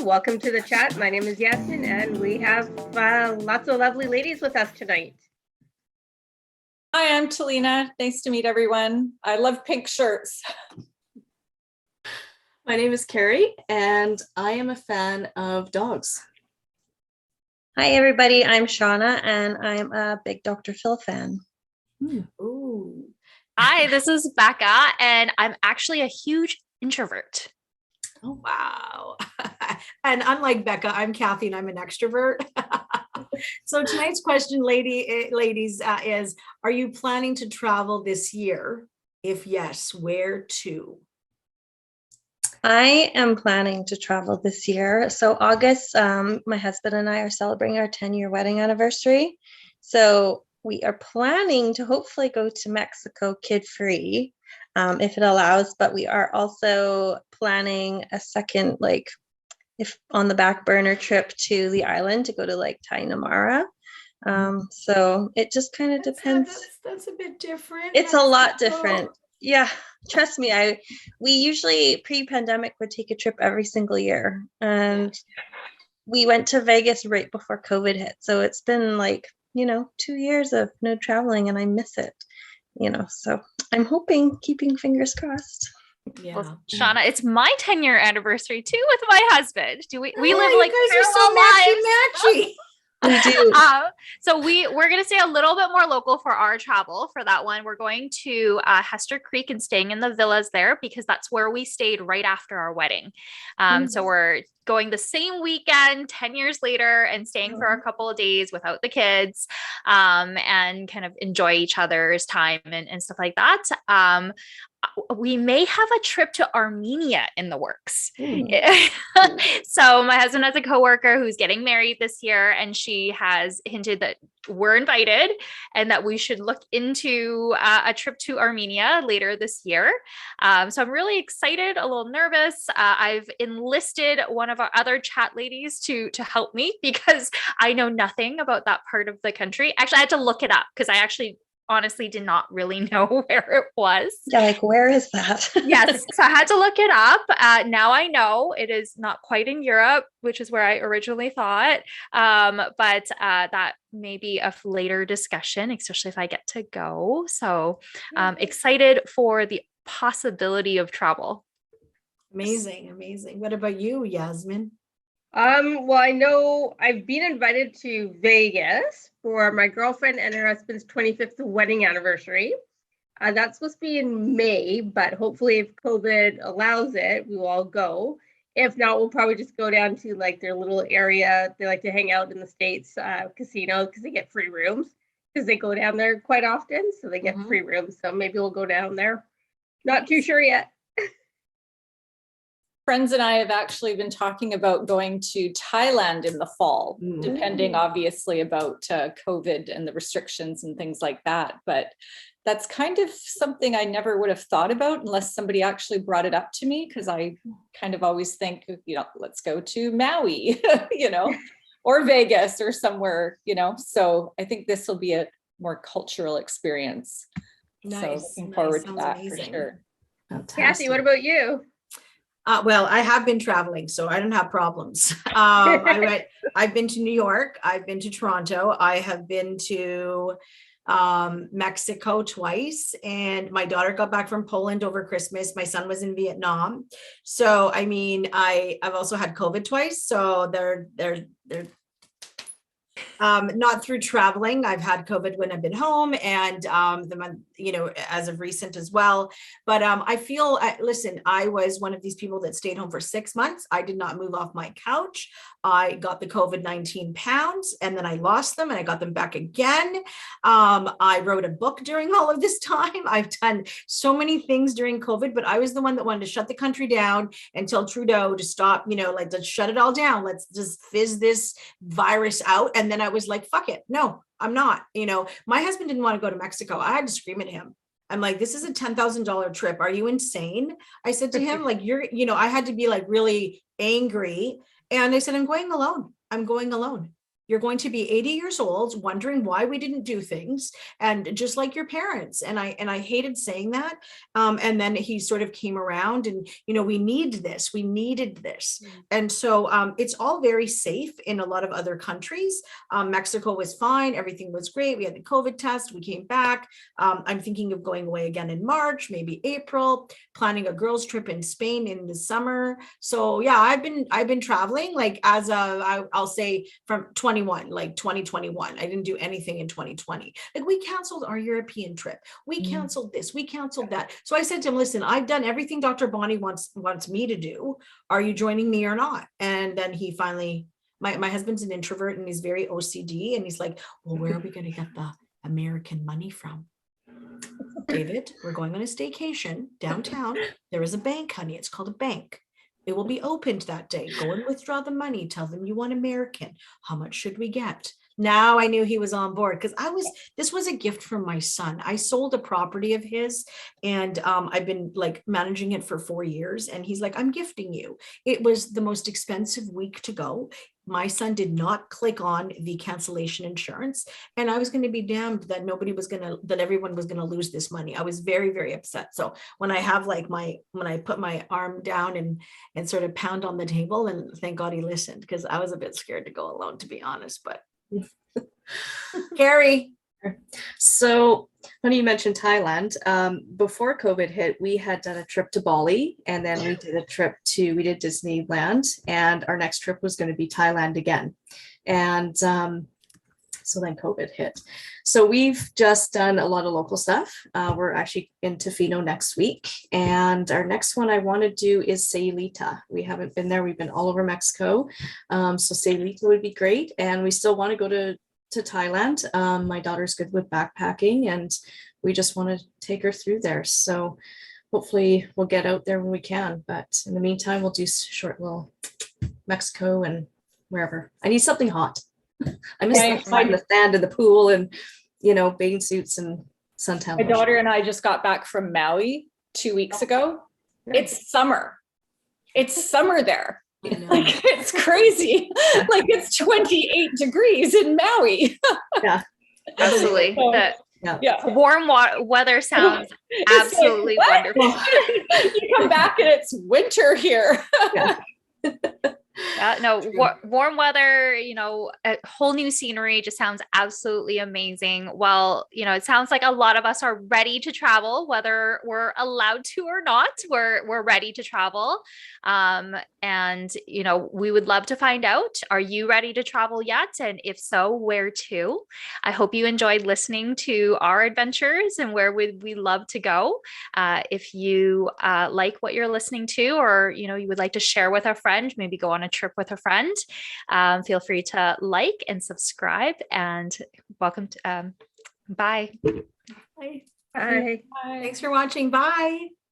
welcome to the chat. My name is Yasmin, and we have lots of lovely ladies with us tonight. Hi, I'm Talina. Nice to meet everyone. I love pink shirts. My name is Carrie, and I am a fan of dogs. Hi, everybody. I'm Shauna, and I'm a big Dr. Phil fan. Ooh. Hi, this is Becca, and I'm actually a huge introvert. Oh, wow. And unlike Becca, I'm Kathy and I'm an extrovert. So tonight's question, ladies, is, are you planning to travel this year? If yes, where to? I am planning to travel this year. So August, my husband and I are celebrating our 10-year wedding anniversary. So we are planning to hopefully go to Mexico kid-free, if it allows, but we are also planning a second, if on the back burner trip to the island to go to Tainamara. So it just kind of depends. That's a bit different. It's a lot different. Yeah, trust me. We usually pre-pandemic would take a trip every single year, and we went to Vegas right before COVID hit. So it's been 2 years of no traveling, and I miss it. So I'm hoping, keeping fingers crossed. Yeah. Well, Shauna, it's my 10-year anniversary too with my husband. We live you guys are so matchy. We do. So we're going to stay a little bit more local for our travel for that one. We're going to Hester Creek and staying in the villas there because that's where we stayed right after our wedding. So we're going the same weekend 10 years later and staying for a couple of days without the kids, and kind of enjoy each other's time and stuff like that. We may have a trip to Armenia in the works. So my husband has a coworker who's getting married this year, and she has hinted that we're invited and that we should look into a trip to Armenia later this year. So I'm really excited, a little nervous. I've enlisted one of our other chat ladies to help me because I know nothing about that part of the country. Actually, I had to look it up because I actually honestly did not really know where it was. Yeah, where is that? Yes. So I had to look it up. Now I know it is not quite in Europe, which is where I originally thought. But that may be a later discussion, especially if I get to go. So excited for the possibility of travel. Amazing. What about you, Yasmin? Well, I know I've been invited to Vegas for my girlfriend and her husband's 25th wedding anniversary. That's supposed to be in May, but hopefully if COVID allows it, we will all go. If not, we'll probably just go down to their little area. They like to hang out in the States casino because they get free rooms because they go down there quite often. So they get free rooms. So maybe we'll go down there. Not too sure yet. Friends and I have actually been talking about going to Thailand in the fall, depending obviously about COVID and the restrictions and things like that. But that's kind of something I never would have thought about unless somebody actually brought it up to me, because I kind of always think, let's go to Maui, or Vegas or somewhere, So I think this will be a more cultural experience. Nice. So looking forward to Sounds that amazing. for sure. Fantastic. Kathy, what about you? Well, I have been traveling, so I don't have problems. I've been to New York. I've been to Toronto. I have been to Mexico twice, and my daughter got back from Poland over Christmas. My son was in Vietnam. So, I mean, I've also had COVID twice. So they're not through traveling. I've had COVID when I've been home, and as of recent as well. But I feel, listen, I was one of these people that stayed home for 6 months. I did not move off my couch. I got the COVID-19 pounds, and then I lost them, and I got them back again. I wrote a book during all of this time. I've done so many things during COVID, but I was the one that wanted to shut the country down and tell Trudeau to stop, let's shut it all down. Let's just fizz this virus out. And then I was like, fuck it. No, I'm not. My husband didn't want to go to Mexico. I had to scream at him. I'm like, this is a $10,000 trip. Are you insane? I said to him, I had to be really angry. And I said, I'm going alone. You're going to be 80 years old, wondering why we didn't do things, and just like your parents. And I hated saying that. And then he sort of came around, and we needed this. And so it's all very safe in a lot of other countries. Mexico was fine, everything was great. We had the COVID test, we came back. I'm thinking of going away again in March, maybe April, planning a girls' trip in Spain in the summer. So yeah, I've been traveling like as I'll say from 2021. I didn't do anything in 2020. Like we canceled our European trip. We canceled this, we canceled that. So I said to him, listen, I've done everything Dr. Bonnie wants me to do. Are you joining me or not? And then he finally, my husband's an introvert and he's very OCD. And he's like, well, where are we going to get the American money from? David, we're going on a staycation downtown. There is a bank, honey. It's called a bank. It will be opened that day. Go and withdraw the money. Tell them you want American. How much should we get? Now I knew he was on board because this was a gift from my son. I sold a property of his and I've been like managing it for 4 years. And he's like, I'm gifting you. It was the most expensive week to go. My son did not click on the cancellation insurance, and I was going to be damned that everyone was going to lose this money. I was very, very upset. So when I have like when I put my arm down and sort of pound on the table, and thank God he listened, because I was a bit scared to go alone, to be honest. But Carrie. So funny you mentioned Thailand. Before COVID hit, we had done a trip to Bali, and then we did Disneyland, and our next trip was going to be Thailand again. And so then COVID hit. So we've just done a lot of local stuff. We're actually in Tofino next week, and our next one I want to do is Sayulita. We haven't been there. We've been all over Mexico. So Sayulita would be great, and we still want to go to Thailand. My daughter's good with backpacking, and we just want to take her through there. So hopefully we'll get out there when we can. But in the meantime, we'll do short little Mexico and wherever. I need something hot. I miss the sand and the pool and bathing suits and suntan. My daughter and I just got back from Maui 2 weeks ago. It's summer. It's summer there. Like it's crazy. Like it's 28 degrees in Maui. Yeah, Absolutely. Yeah. Warm weather sounds absolutely wonderful. You come back and it's winter here. Yeah. Warm weather, a whole new scenery just sounds absolutely amazing. Well, it sounds like a lot of us are ready to travel, whether we're allowed to or not. We're ready to travel. And we would love to find out, are you ready to travel yet? And if so, where to? I hope you enjoyed listening to our adventures and where we love to go. If you like what you're listening to, or you would like to share with a friend, maybe go on a trip with a friend, feel free to like and subscribe, and welcome to bye. Bye. Bye. Thanks for watching. Bye.